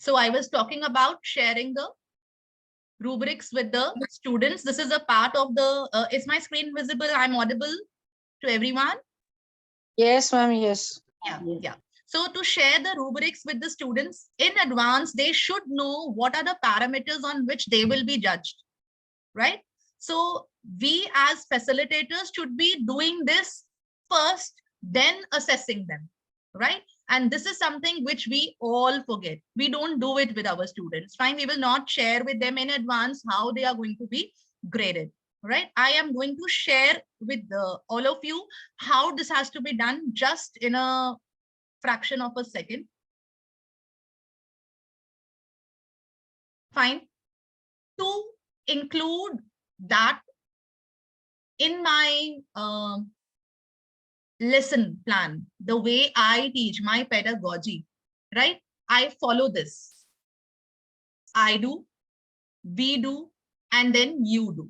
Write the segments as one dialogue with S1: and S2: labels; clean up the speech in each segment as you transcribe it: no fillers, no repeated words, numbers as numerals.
S1: So I was talking about sharing the rubrics with the students. This is a part of the, is my screen visible? I'm audible to everyone?
S2: Yes, ma'am. Yes.
S1: Yeah. So to share the rubrics with the students in advance, they should know what are the parameters on which they will be judged, right? So we as facilitators should be doing this first, then assessing them, right? And this is something which we all forget. We don't do it with our students. Fine, we will not share with them in advance how they are going to be graded, right? I am going to share with all of you how this has to be done just in a fraction of a second. Fine. To include that in my lesson plan, the way I teach my pedagogy, right? I follow this. I do, we do, and then you do.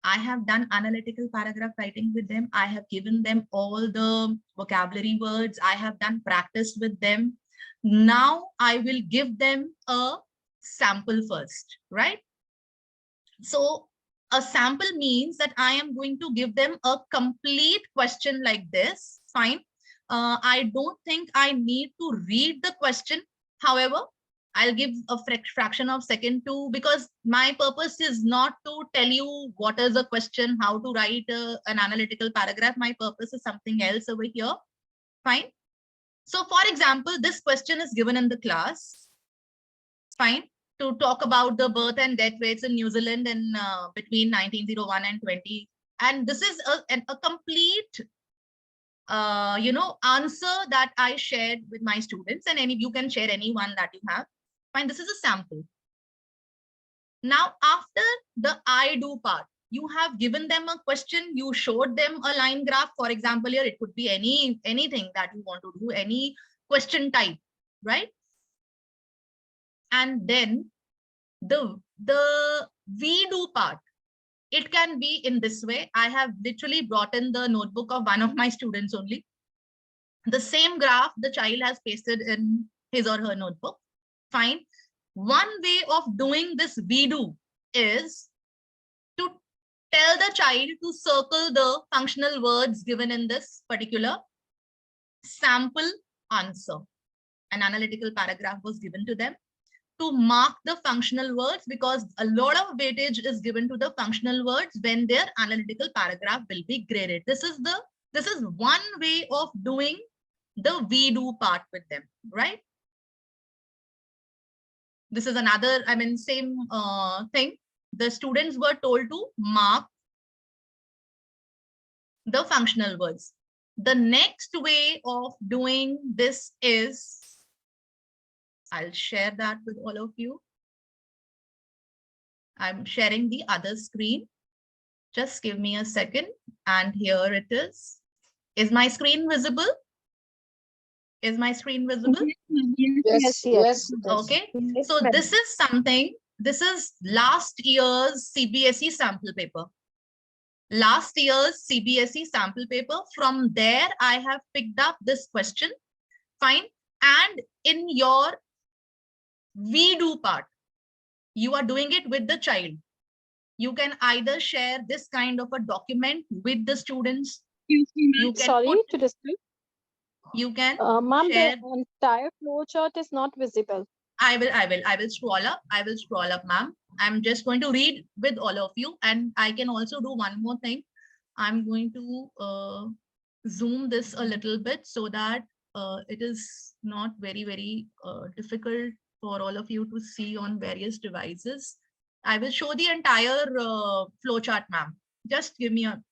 S1: I have done analytical paragraph writing with them. I have given them all the vocabulary words. I have done practice with them. Now I will give them a sample first, right? So a sample means that I am going to give them a complete question like this. Fine. I don't think I need to read the question. However, I'll give a fraction of second to, because my purpose is not to tell you what is the question, how to write an analytical paragraph. My purpose is something else over here. Fine. So for example, this question is given in the class. Fine. To talk about the birth and death rates in New Zealand in between 1901 and 20. And this is a complete answer that I shared with my students, and you can share any one that you have. Fine, this is a sample. Now, after the I do part, you have given them a question, you showed them a line graph. For example, here it could be anything that you want to do, any question type, right? And then the we do part, it can be in this way. I have literally brought in the notebook of one of my students only. The same graph the child has pasted in his or her notebook. Fine. One way of doing this we do is to tell the child to circle the functional words given in this particular sample answer. An analytical paragraph was given to them to mark the functional words, because a lot of weightage is given to the functional words when their analytical paragraph will be graded. This is one way of doing the we do part with them, right? This is another, same thing. The students were told to mark the functional words. The next way of doing this is, I'll share that with all of you. I'm sharing the other screen. Just give me a second. And here it is. Is my screen visible? Is my screen visible?
S2: Yes.
S1: Okay. So this is something, this is last year's CBSE sample paper. Last year's CBSE sample paper. From there, I have picked up this question. Fine. And in your we do part, you are doing it with the child. You can either share this kind of a document with the students. You can
S3: Sorry to disturb.
S1: You can
S3: Ma'am,
S1: share.
S3: the entire flowchart is not visible.
S1: I will scroll up. I will scroll up, ma'am. I'm just going to read with all of you, and I can also do one more thing. I'm going to zoom this a little bit so that it is not very difficult for all of you to see on various devices. I will show the entire flowchart, ma'am. Just give me a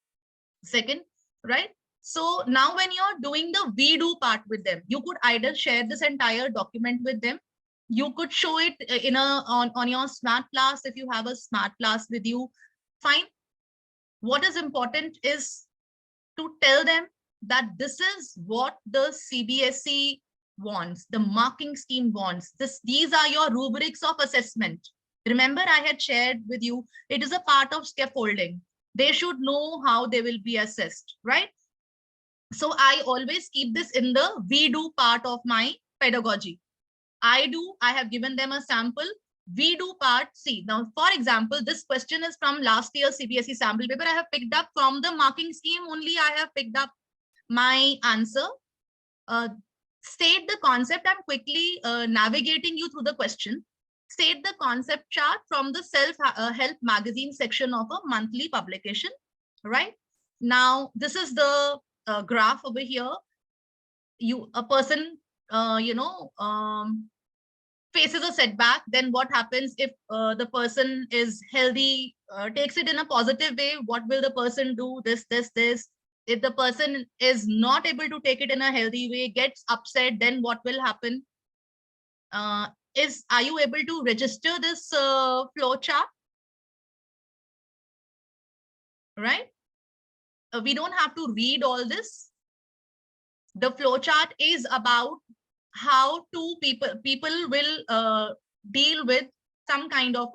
S1: second, right? So now when you're doing the we do part with them, you could either share this entire document with them. You could show it in on your smart class if you have a smart class with you. Fine. What is important is to tell them that this is what the CBSE wants, the marking scheme wants. These are your rubrics of assessment. Remember, I had shared with you, it is a part of scaffolding. They should know how they will be assessed, right? So I always keep this in the we do part of my pedagogy. I do, I have given them a sample. We do part C. Now, for example, this question is from last year's CBSE sample paper. I have picked up from the marking scheme only. I have picked up my answer. State the concept. I'm quickly navigating you through the question. State the concept chart from the self-help magazine section of a monthly publication, right? Now, this is the graph over here. A person, faces a setback, then what happens if the person is healthy, takes it in a positive way? What will the person do? This. If the person is not able to take it in a healthy way, gets upset, then what will happen? Are you able to register this flow chart? Right? We don't have to read all this. The flow chart is about how two people will deal with some kind of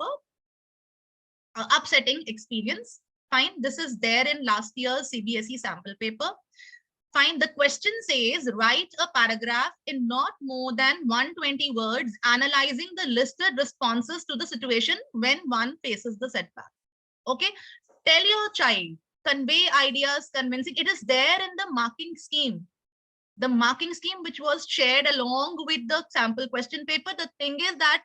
S1: a upsetting experience. Fine. This is there in last year's CBSE sample paper. Fine. The question says, write a paragraph in not more than 120 words analyzing the listed responses to the situation when one faces the setback. Okay. Tell your child, convey ideas convincing. It is there in the marking scheme. The marking scheme which was shared along with the sample question paper. The thing is that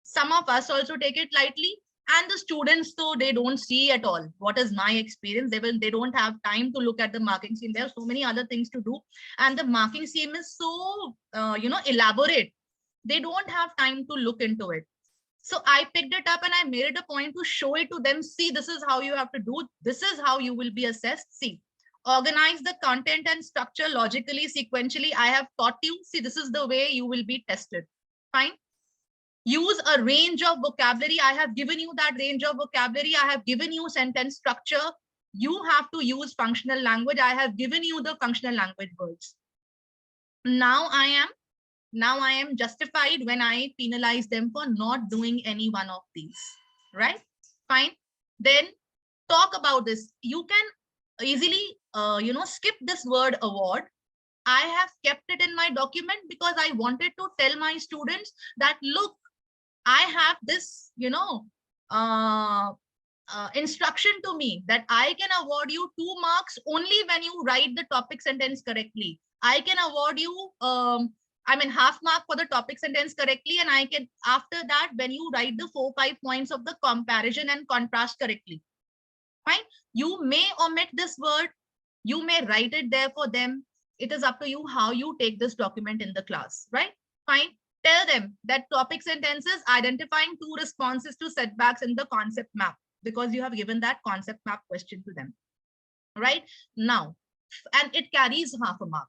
S1: some of us also take it lightly, and the students, though, they don't see at all. What is my experience? They don't have time to look at the marking scheme. There are so many other things to do, and the marking scheme is so elaborate. They don't have time to look into it. So I picked it up and I made it a point to show it to them. See, this is how you have to do. This is how you will be assessed. See, organize the content and structure logically, sequentially. I have taught you. See, this is the way you will be tested. Fine. Use a range of vocabulary. I have given you that range of vocabulary. I have given you sentence structure. You have to use functional language. I have given you the functional language words. Now I am justified when I penalize them for not doing any one of these, right? Fine. Then talk about this. You can easily, skip this word award. I have kept it in my document because I wanted to tell my students that, look, I have this, instruction to me that I can award you 2 marks only when you write the topic sentence correctly. I can award you, half mark for the topic sentence correctly. And I can, after that, when you write the 4-5 points of the comparison and contrast correctly. Fine. You may omit this word. You may write it there for them. It is up to you how you take this document in the class, right? Fine. Tell them that topic sentences identifying 2 responses to setbacks in the concept map, because you have given that concept map question to them, right? Now, and it carries half a mark.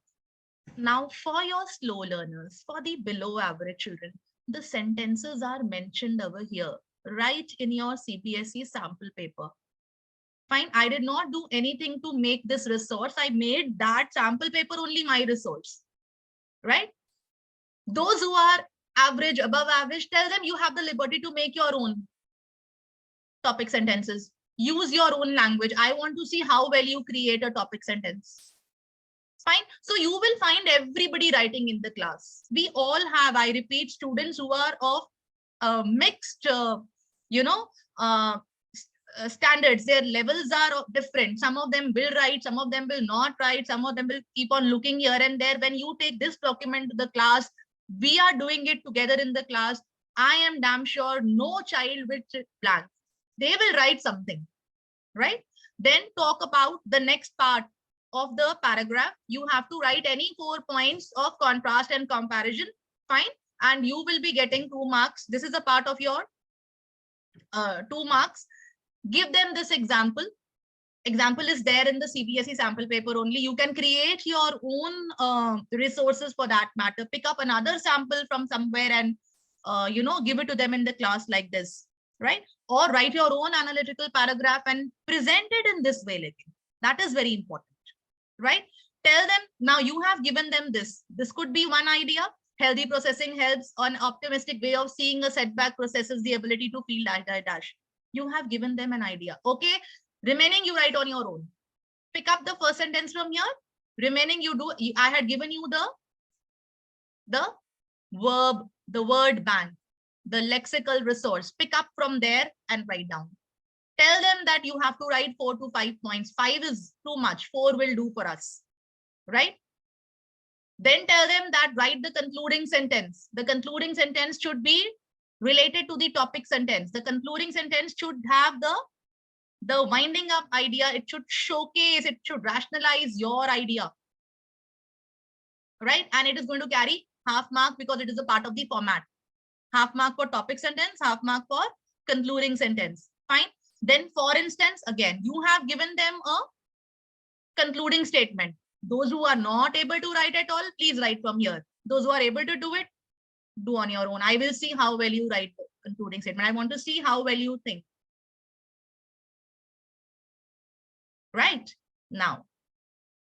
S1: Now, for your slow learners, for the below average children, the sentences are mentioned over here, right in your CBSE sample paper. Fine, I did not do anything to make this resource. I made that sample paper only my resource, right? Those who are average, above average, tell them you have the liberty to make your own topic sentences. Use your own language. I want to see how well you create a topic sentence. Fine. So you will find everybody writing in the class. We all have, I repeat, students who are of mixed, standards. Their levels are different. Some of them will write, some of them will not write, some of them will keep on looking here and there. When you take this document to the class, we are doing it together in the class. I am damn sure no child will sit blank. They will write something, right? Then talk about the next part of the paragraph. You have to write any 4 points of contrast and comparison. Fine. And you will be getting 2 marks. This is a part of your 2 marks. Give them this example. Example is there in the CBSE sample paper only. You can create your own resources for that matter. Pick up another sample from somewhere and, give it to them in the class like this, right? Or write your own analytical paragraph and present it in this way. That is very important, right? Tell them, now you have given them this. This could be one idea. Healthy processing helps. An optimistic way of seeing a setback processes the ability to feel dash. You have given them an idea. Okay. Remaining you write on your own. Pick up the first sentence from here. Remaining you do. I had given you the verb the word bank, the lexical resource. Pick up from there and write down. Tell them that you have to write 4 to 5 points. 5 is too much. 4 will do for us, right? Then tell them that write the concluding sentence. The concluding sentence should be related to the topic sentence. The concluding sentence should have the winding up idea. It should showcase, it should rationalize your idea, right? And it is going to carry half mark because it is a part of the format. Half mark for topic sentence, half mark for concluding sentence. Fine. Then, for instance, again, you have given them a concluding statement. Those who are not able to write at all, please write from here. Those who are able to do it, do on your own. I will see how well you write the concluding statement. I want to see how well you think. Right? Now,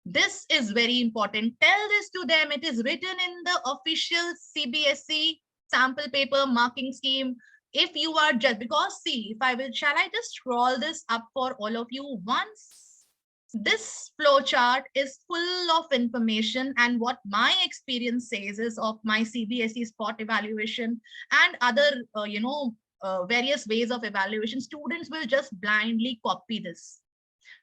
S1: this is very important. Tell this to them. It is written in the official CBSE sample paper marking scheme. If you are just, because see, if I will, shall I just scroll this up for all of you once? This flowchart is full of information, and what my experience says is of my CBSE spot evaluation and other, various ways of evaluation, students will just blindly copy this.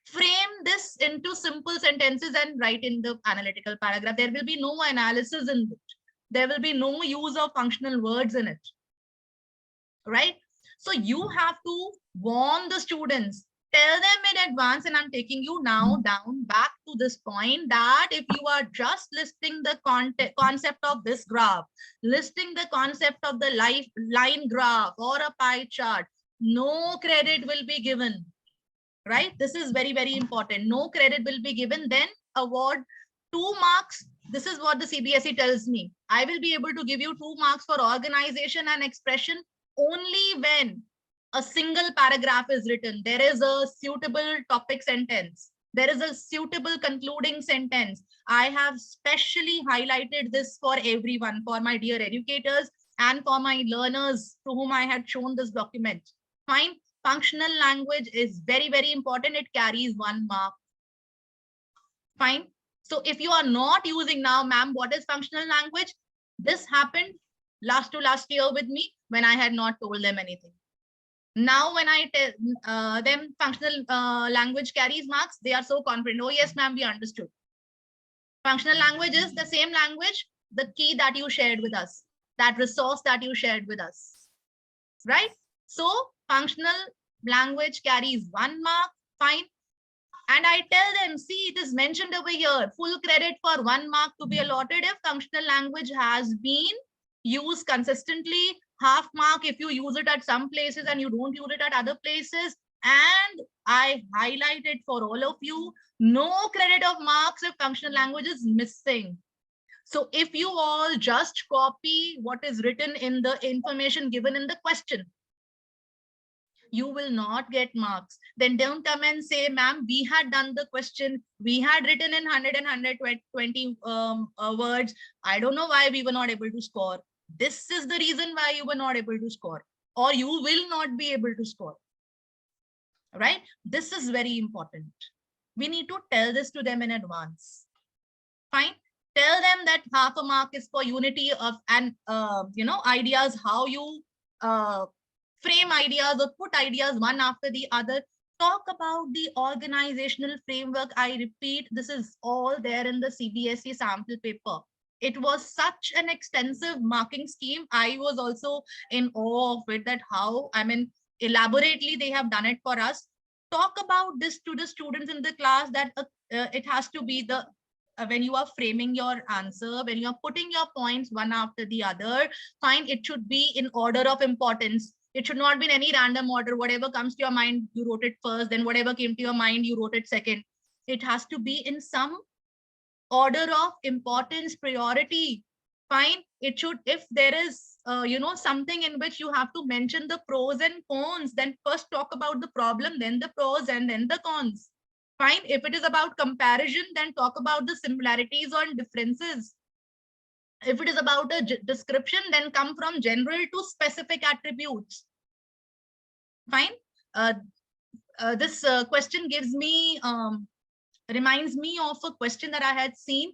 S1: Frame this into simple sentences and write in the analytical paragraph. There will be no analysis in it. There will be no use of functional words in it, right? So you have to warn the students, tell them in advance, and I'm taking you now down back to this point, that if you are just listing the concept of this graph, listing the concept of the line graph or a pie chart, no credit will be given, right? This is very, very important. No credit will be given. Then award 2 marks. This is what the CBSE tells me. I will be able to give you 2 marks for organization and expression only when a single paragraph is written. There is a suitable topic sentence. There is a suitable concluding sentence. I have specially highlighted this for everyone, for my dear educators and for my learners to whom I had shown this document. Fine. Functional language is very, very important. It carries 1 mark. Fine. So if you are not using now, ma'am, what is functional language? This happened last year with me when I had not told them anything. Now, when I tell them functional language carries marks, they are so confident. Oh, yes, ma'am, we understood. Functional language is the same language, the key that you shared with us, that resource that you shared with us, right? So functional language carries 1 mark, fine. And I tell them, see, it is mentioned over here, full credit for 1 mark to be allotted if functional language has been used consistently, half mark if you use it at some places and you don't use it at other places. And I highlighted for all of you, no credit of marks if functional language is missing. So if you all just copy what is written in the information given in the question, you will not get marks. Then don't come and say, ma'am, we had done the question, we had written in 100 and 120 words. I don't know why we were not able to score. This is the reason why you were not able to score, or you will not be able to score, right? This is very important. We need to tell this to them in advance. Fine. Tell them that half a mark is for unity of ideas, how you frame ideas or put ideas one after the other. Talk about the organizational framework. I repeat, this is all there in the CBSE sample paper. It was such an extensive marking scheme. I was also in awe of it, that how, elaborately they have done it for us. Talk about this to the students in the class, that it has to be the when you are framing your answer, when you are putting your points one after the other, fine, it should be in order of importance. It should not be in any random order. Whatever comes to your mind, you wrote it first, then whatever came to your mind, you wrote it second. It has to be in some order of importance, priority. Fine. It should, if there is, something in which you have to mention the pros and cons, then first talk about the problem, then the pros, and then the cons. Fine. If it is about comparison, then talk about the similarities or differences. If it is about a description, then come from general to specific attributes. Fine. This question gives me reminds me of a question that I had seen.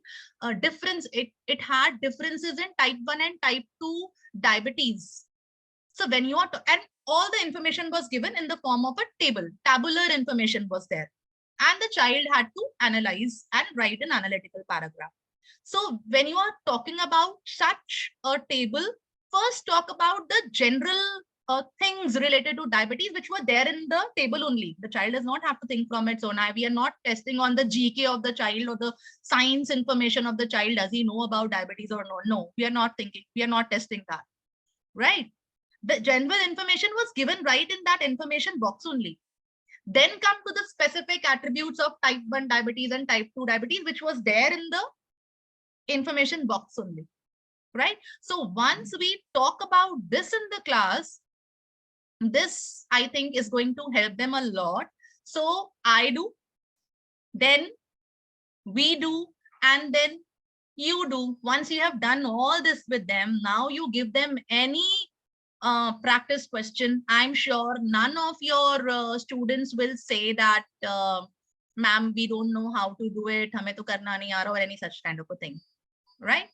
S1: Difference, it had differences in type 1 and type 2 diabetes. So when you are, and all the information was given in the form of a table, tabular information was there. And the child had to analyze and write an analytical paragraph. So when you are talking about such a table, first talk about the general things related to diabetes, which were there in the table only. The child does not have to think from its own eye. We are not testing on the GK of the child or the science information of the child. Does he know about diabetes or not? No, we are not thinking. We are not testing that, right? The general information was given right in that information box only. Then come to the specific attributes of type 1 diabetes and type 2 diabetes, which was there in the information box only, right? So once we talk about this in the class, this I think is going to help them a lot. So I do, then we do, and then you do. Once you have done all this with them, now you give them any practice question. I'm sure none of your students will say that, ma'am, we don't know how to do it, hame to karna nahi aa raha, or any such kind of a thing, right?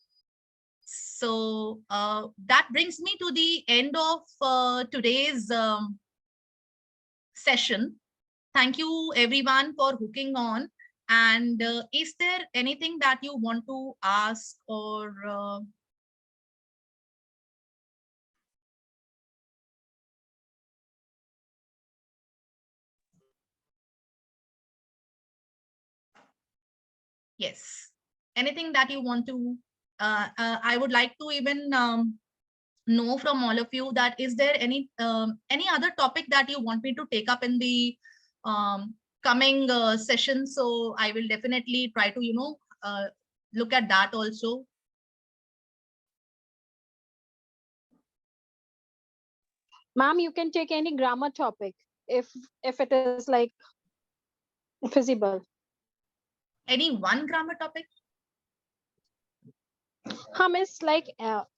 S1: So that brings me to the end of today's session. Thank you everyone for hooking on. And is there anything that you want to ask or yes, anything that you want to, I would like to even know from all of you that is there any other topic that you want me to take up in the coming session. So I will definitely try to, look at that also.
S3: Ma'am, you can take any grammar topic if it is like feasible.
S1: Any one grammar topic?
S3: It's like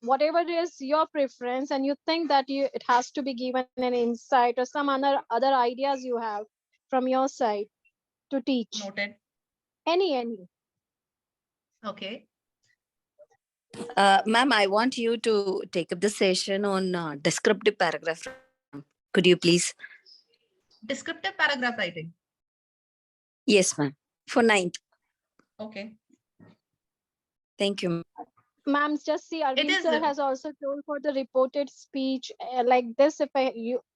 S3: whatever is your preference and you think that it has to be given an insight or some other ideas you have from your side to teach.
S1: Noted.
S3: Any.
S1: Okay.
S4: Ma'am, I want you to take up the session on descriptive paragraph. Could you please?
S1: Descriptive paragraph writing.
S4: Yes, ma'am. For 9th.
S1: Okay.
S4: Thank you.
S3: Ma'am, just see, Arvind sir has also told for the reported speech like this. If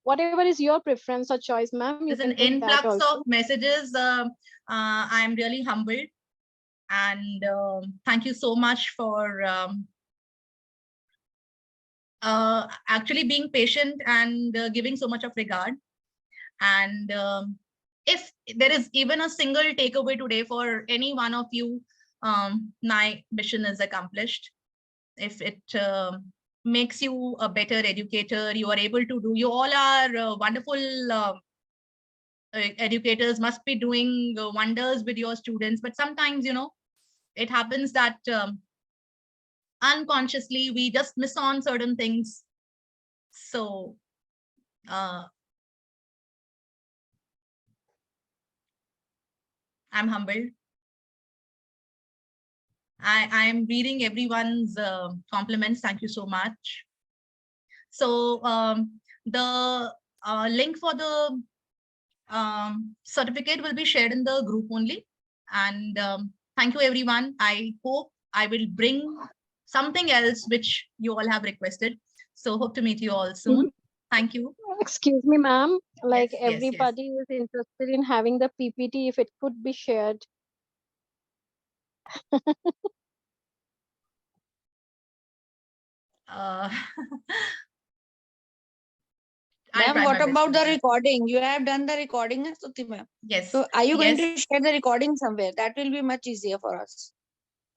S3: whatever is your preference or choice, ma'am, you
S1: There's an
S3: can take that
S1: influx
S3: also.
S1: of messages. I'm really humbled, and thank you so much for actually being patient and giving so much of regard. And if there is even a single takeaway today for any one of you, my mission is accomplished. If it makes you a better educator, you are able to do, you all are wonderful educators, must be doing wonders with your students. But sometimes, it happens that unconsciously we just miss on certain things. So I'm humbled. I am reading everyone's compliments. Thank you so much. So the link for the certificate will be shared in the group only. And thank you, everyone. I hope I will bring something else which you all have requested. So hope to meet you all soon. Thank you.
S3: Excuse me, ma'am. Like
S1: yes,
S3: everybody is interested in having the PPT, if it could be shared.
S2: Ma'am, what about the recording? You have done the recording, Stuti ma'am.
S1: Yes.
S2: So are you going to share the recording somewhere? That will be much easier for us,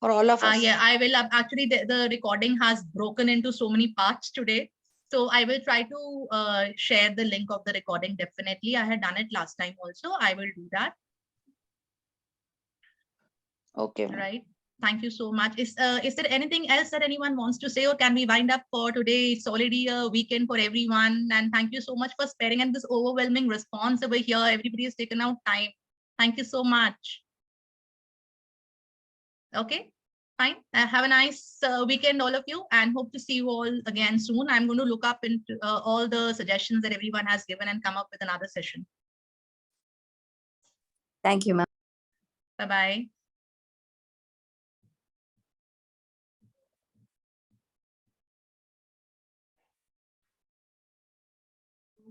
S2: for all of us.
S1: Yeah, I will. Actually, the recording has broken into so many parts today. So I will try to share the link of the recording. Definitely. I had done it last time also. I will do that.
S2: Okay.
S1: Right. Thank you so much. Is there anything else that anyone wants to say, or can we wind up for today? It's already a weekend for everyone. And thank you so much for sparing and this overwhelming response over here. Everybody has taken out time. Thank you so much. Okay, fine. Have a nice weekend, all of you, and hope to see you all again soon. I'm going to look up into all the suggestions that everyone has given and come up with another session.
S4: Thank you, ma'am.
S1: Bye-bye.